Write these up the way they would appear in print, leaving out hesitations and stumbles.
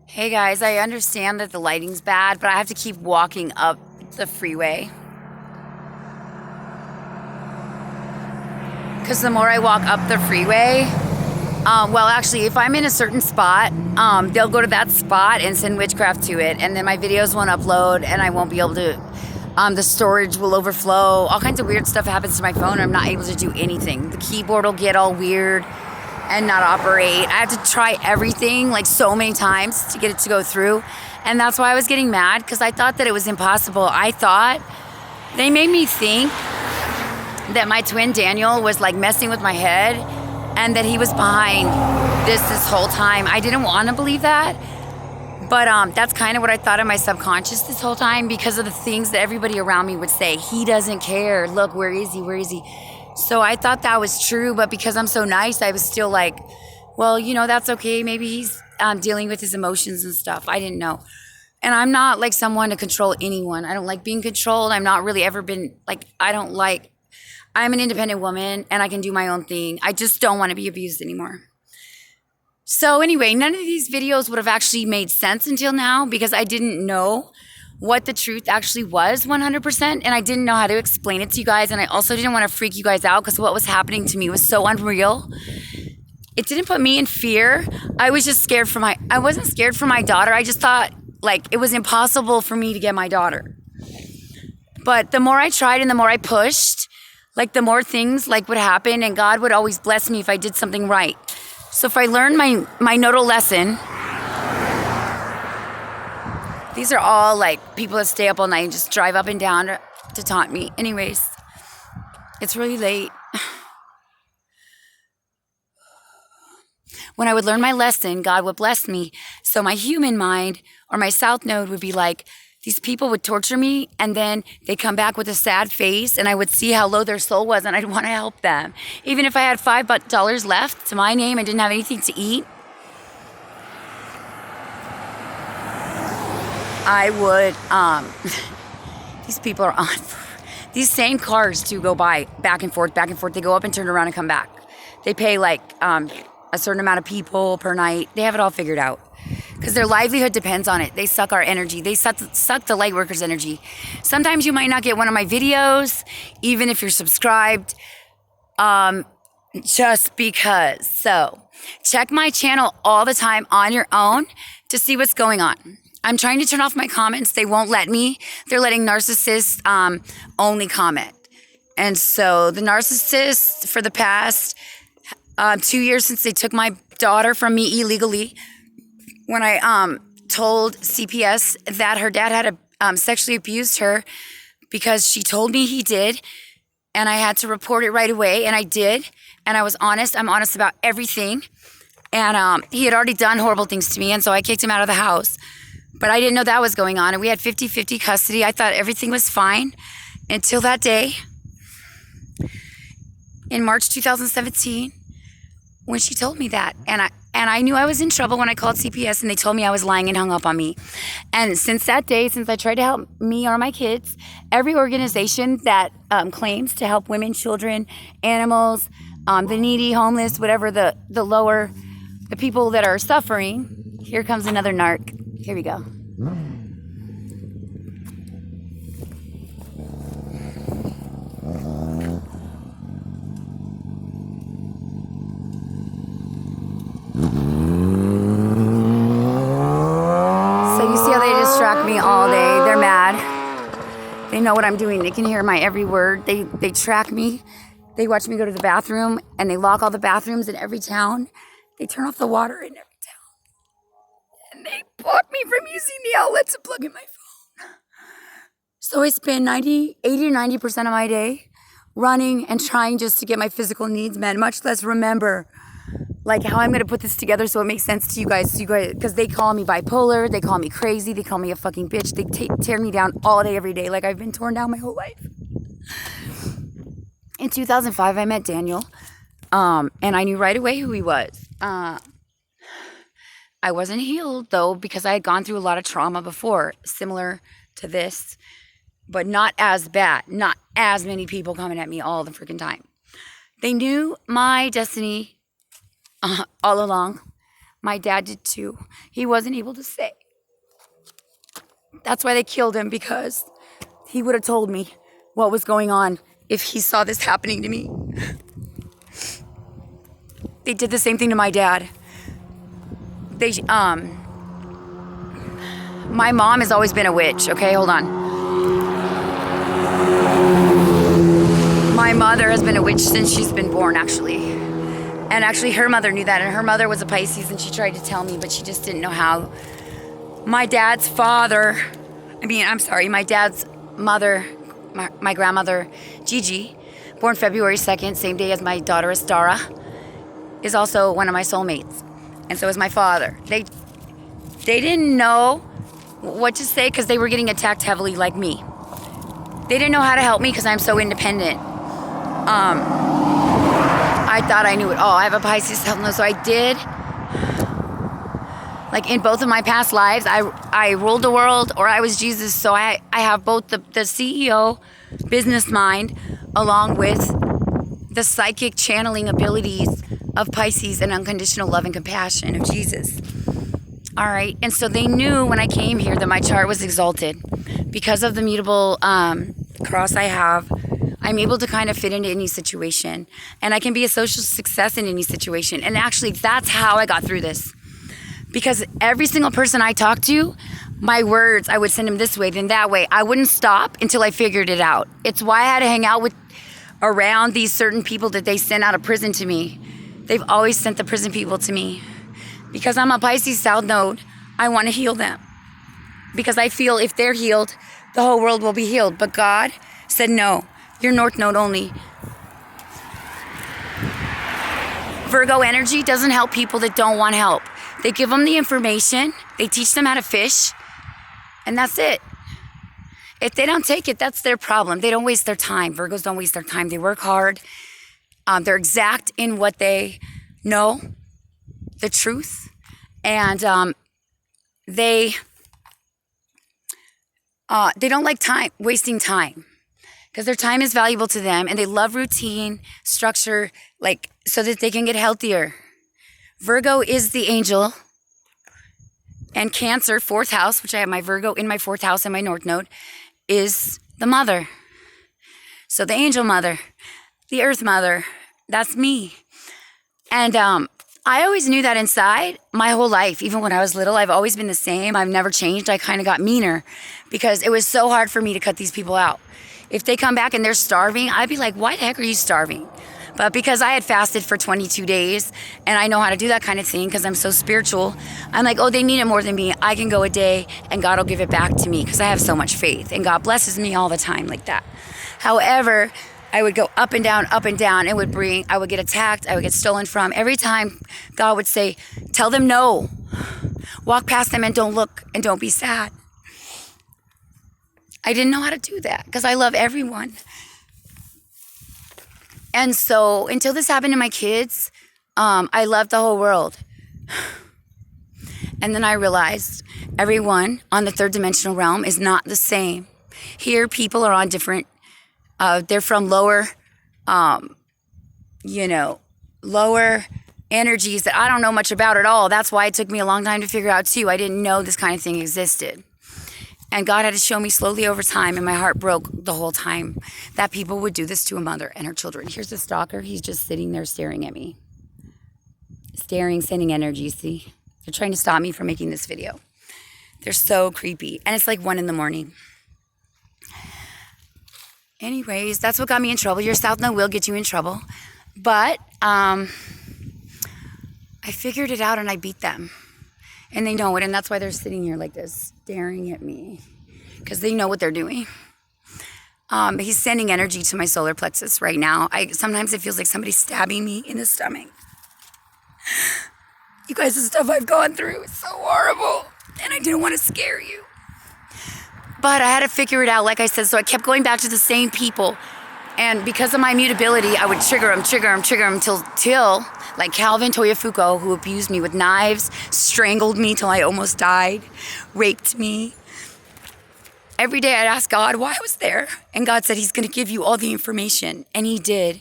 Hey guys, I understand that the lighting's bad, but I have to keep walking up the freeway. Because the more I walk up the freeway, well, actually, if I'm in a certain spot, they'll go to that spot and send witchcraft to it, and then my videos won't upload, and I won't be able to. The storage will overflow. All kinds of weird stuff happens to my phone. I'm not able to do anything. The keyboard will get all weird and not operate. I have to try everything like so many times to get it to go through, and that's why I was getting mad because I thought that it was impossible. I thought they made me think that my twin Daniel was like messing with my head and that he was behind this whole time. I didn't want to believe that, but that's kind of what I thought in my subconscious this whole time because of the things that everybody around me would say. He doesn't care. Look, where is he? Where is he? So I thought that was true, but because I'm so nice, I was still like, well, that's okay. Maybe he's dealing with his emotions and stuff. I didn't know. And I'm not like someone to control anyone. I don't like being controlled. I'm not really ever been like, I'm an independent woman and I can do my own thing. I just don't want to be abused anymore. So anyway, none of these videos would have actually made sense until now because I didn't know what the truth actually was 100%, and I didn't know how to explain it to you guys, and I also didn't want to freak you guys out because what was happening to me was so unreal. It didn't put me in fear. I was just scared I wasn't scared for my daughter. I just thought like it was impossible for me to get my daughter. But the more I tried and the more I pushed, like the more things like would happen, and God would always bless me if I did something right. So if I learned my nodal lesson, these are all like people that stay up all night and just drive up and down to taunt me. Anyways, it's really late. When I would learn my lesson, God would bless me. So my human mind or my south node would be like, these people would torture me and then they'd come back with a sad face and I would see how low their soul was and I'd want to help them. Even if I had $5 left to my name and didn't have anything to eat, I would, these people are on, these same cars do go by back and forth. They go up and turn around and come back. They pay like a certain amount of people per night. They have it all figured out because their livelihood depends on it. They suck our energy. They suck the light workers' energy. Sometimes you might not get one of my videos, even if you're subscribed, just because. So check my channel all the time on your own to see what's going on. I'm trying to turn off my comments. They won't let me. They're letting narcissists only comment. And so the narcissists for the past 2 years since they took my daughter from me illegally, when I told CPS that her dad had sexually abused her because she told me he did, and I had to report it right away, and I did, and I was honest. I'm honest about everything. And he had already done horrible things to me, and so I kicked him out of the house. But I didn't know that was going on, and we had 50-50 custody. I thought everything was fine until that day in March 2017 when she told me that. And I knew I was in trouble when I called CPS, and they told me I was lying and hung up on me. And since that day, since I tried to help me or my kids, every organization that claims to help women, children, animals, the needy, homeless, whatever, the people that are suffering, here comes another narc. Here we go. So you see how they distract me all day. They're mad. They know what I'm doing. They can hear my every word. They track me. They watch me go to the bathroom, and they lock all the bathrooms in every town. They turn off the water in every town. And they block me from using the outlet to plug in my phone. So I spend 80 to 90% of my day running and trying just to get my physical needs met, much less remember like how I'm going to put this together so it makes sense to you guys, because they call me bipolar, they call me crazy, they call me a fucking bitch, they tear me down all day, every day, like I've been torn down my whole life. In 2005, I met Daniel, and I knew right away who he was. I wasn't healed, though, because I had gone through a lot of trauma before, similar to this, but not as bad, not as many people coming at me all the freaking time. They knew my destiny all along. My dad did too. He wasn't able to say. That's why they killed him, because he would have told me what was going on if he saw this happening to me. They did the same thing to my dad. My mom has always been a witch. Okay, hold on. My mother has been a witch since she's been born, actually. And actually, her mother knew that, and her mother was a Pisces, and she tried to tell me, but she just didn't know how. My dad's mother, my grandmother, Gigi, born February 2nd, same day as my daughter, Estara, is also one of my soulmates. And so is my father. They didn't know what to say because they were getting attacked heavily like me. They didn't know how to help me because I'm so independent. I thought I knew it all. I have a Pisces health node, so I did. Like in both of my past lives, I ruled the world, or I was Jesus. So I have both the CEO business mind along with the psychic channeling abilities of Pisces and unconditional love and compassion of Jesus. All right. And so they knew when I came here that my chart was exalted. Because of the mutable cross I have, I'm able to kind of fit into any situation. And I can be a social success in any situation. And actually, that's how I got through this. Because every single person I talked to, my words, I would send them this way, then that way. I wouldn't stop until I figured it out. It's why I had to hang out around these certain people that they sent out of prison to me. They've always sent the prison people to me. Because I'm a Pisces South Node, I want to heal them. Because I feel if they're healed, the whole world will be healed. But God said, no, you're North Node only. Virgo energy doesn't help people that don't want help. They give them the information, they teach them how to fish, and that's it. If they don't take it, that's their problem. They don't waste their time. Virgos don't waste their time. They work hard. They're exact in what they know, the truth, and they don't like wasting time, because their time is valuable to them, and they love routine, structure, like so that they can get healthier. Virgo is the angel, and Cancer, 4th house, which I have my Virgo in my 4th house and my North Node, is the mother. So the angel mother, the earth mother, that's me. And I always knew that inside my whole life. Even when I was little, I've always been the same. I've never changed. I kind of got meaner because it was so hard for me to cut these people out. If they come back and they're starving, I'd be like, why the heck are you starving? But because I had fasted for 22 days and I know how to do that kind of thing because I'm so spiritual, I'm like, oh, they need it more than me. I can go a day and God will give it back to me because I have so much faith and God blesses me all the time like that. However, I would go up and down, and I would get attacked, I would get stolen from. Every time God would say, tell them no. Walk past them and don't look and don't be sad. I didn't know how to do that because I love everyone. And so until this happened to my kids, I loved the whole world. And then I realized everyone on the 3rd dimensional realm is not the same. Here, people are on different, they're from lower energies that I don't know much about at all. That's why it took me a long time to figure out too. I didn't know this kind of thing existed. And God had to show me slowly over time, and my heart broke the whole time that people would do this to a mother and her children. Here's the stalker. He's just sitting there staring at me. Sending energy, see? They're trying to stop me from making this video. They're so creepy. And it's like 1 a.m. Anyways, that's what got me in trouble. Your South Node will get you in trouble. But I figured it out and I beat them. And they know it, and that's why they're sitting here like this, staring at me, because they know what they're doing. He's sending energy to my solar plexus right now. Sometimes it feels like somebody's stabbing me in the stomach. You guys, the stuff I've gone through is so horrible, and I didn't want to scare you. But I had to figure it out, like I said, so I kept going back to the same people. And because of my mutability, I would trigger them till like Calvin Toyofuko, who abused me with knives, strangled me till I almost died, raped me. Every day I'd ask God why I was there. And God said he's going to give you all the information. And he did.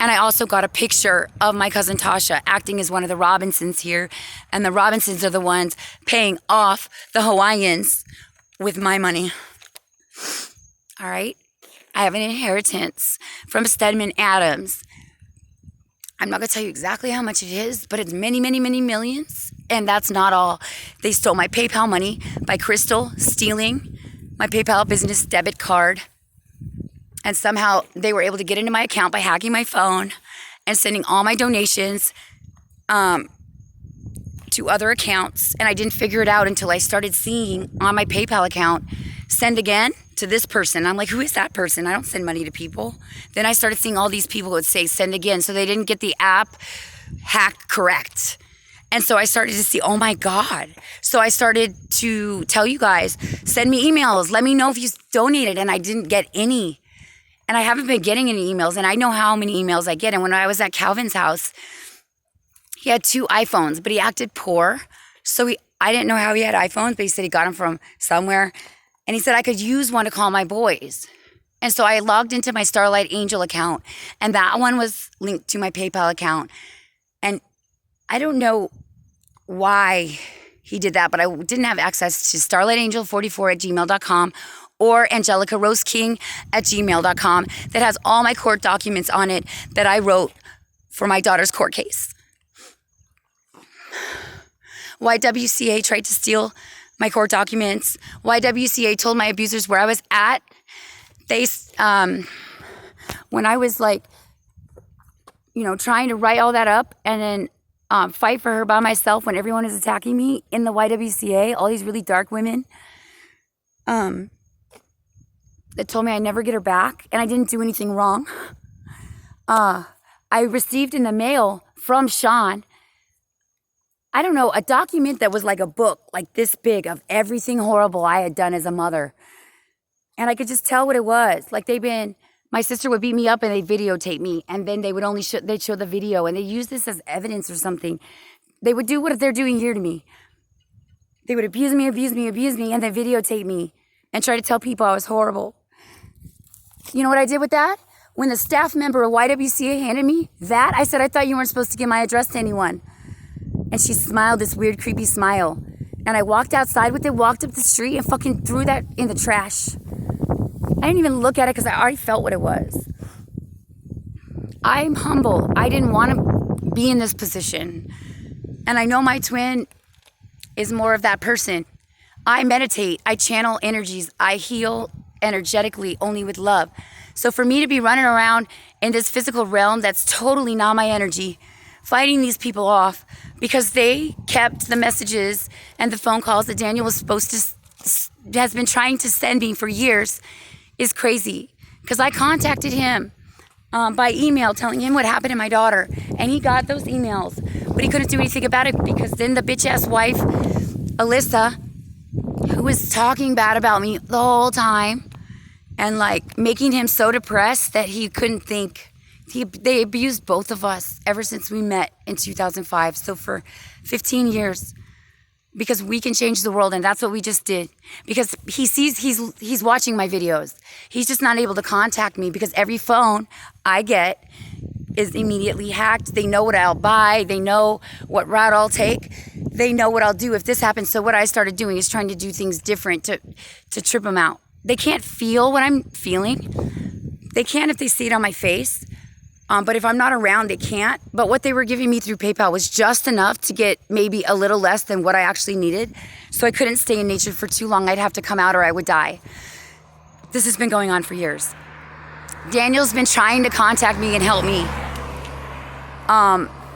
And I also got a picture of my cousin Tasha acting as one of the Robinsons here. And the Robinsons are the ones paying off the Hawaiians with my money. All right? I have an inheritance from Stedman Adams. I'm not going to tell you exactly how much it is, but it's many, many, many millions. And that's not all. They stole my PayPal money by Crystal stealing my PayPal business debit card. And somehow they were able to get into my account by hacking my phone and sending all my donations to other accounts. And I didn't figure it out until I started seeing on my PayPal account, send again to this person. I'm like, who is that person? I don't send money to people. Then I started seeing all these people would say, send again. So they didn't get the app hack correct. And so I started to see, oh my God. So I started to tell you guys, send me emails. Let me know if you donated. And I didn't get any. And I haven't been getting any emails. And I know how many emails I get. And when I was at Calvin's house, he had 2 iPhones, but he acted poor. So I didn't know how he had iPhones, but he said he got them from somewhere. And he said I could use one to call my boys. And so I logged into my Starlight Angel account. And that one was linked to my PayPal account. And I don't know why he did that, but I didn't have access to starlightangel44@gmail.com or angelicaroseking@gmail.com that has all my court documents on it that I wrote for my daughter's court case. YWCA tried to steal my court documents. YWCA told my abusers where I was at. They, when I was like, trying to write all that up and then fight for her by myself when everyone is attacking me in the YWCA, all these really dark women, that told me I'd never get her back, and I didn't do anything wrong. I received in the mail from Sean, I don't know, a document that was like a book, like this big, of everything horrible I had done as a mother. And I could just tell what it was. Like my sister would beat me up and they'd videotape me, and then they would they'd show the video, and they use this as evidence or something. They would do what they're doing here to me. They would abuse me, and then videotape me and try to tell people I was horrible. You know what I did with that? When the staff member of YWCA handed me that, I said, I thought you weren't supposed to give my address to anyone. And she smiled this weird, creepy smile. And I walked outside with it, walked up the street, and fucking threw that in the trash. I didn't even look at it because I already felt what it was. I'm humble. I didn't want to be in this position. And I know my twin is more of that person. I meditate. I channel energies. I heal energetically only with love. So for me to be running around in this physical realm that's totally not my energy, fighting these people off because they kept the messages and the phone calls that Daniel was has been trying to send me for years, is crazy. Because I contacted him by email telling him what happened to my daughter, and he got those emails, but he couldn't do anything about it because then the bitch-ass wife, Alyssa, who was talking bad about me the whole time and like making him so depressed that he couldn't think. They abused both of us ever since we met in 2005. So for 15 years, because we can change the world, and that's what we just did. Because he sees he's watching my videos. He's just not able to contact me because every phone I get is immediately hacked. They know what I'll buy. They know what route I'll take. They know what I'll do if this happens. So what I started doing is trying to do things different to trip them out. They can't feel what I'm feeling. They can if they see it on my face. But if I'm not around, they can't. But what they were giving me through PayPal was just enough to get maybe a little less than what I actually needed. So I couldn't stay in nature for too long. I'd have to come out or I would die. This has been going on for years. Daniel's been trying to contact me and help me.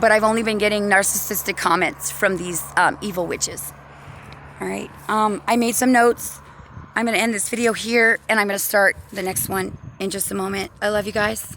But I've only been getting narcissistic comments from these evil witches. All right. I made some notes. I'm going to end this video here, and I'm going to start the next one in just a moment. I love you guys.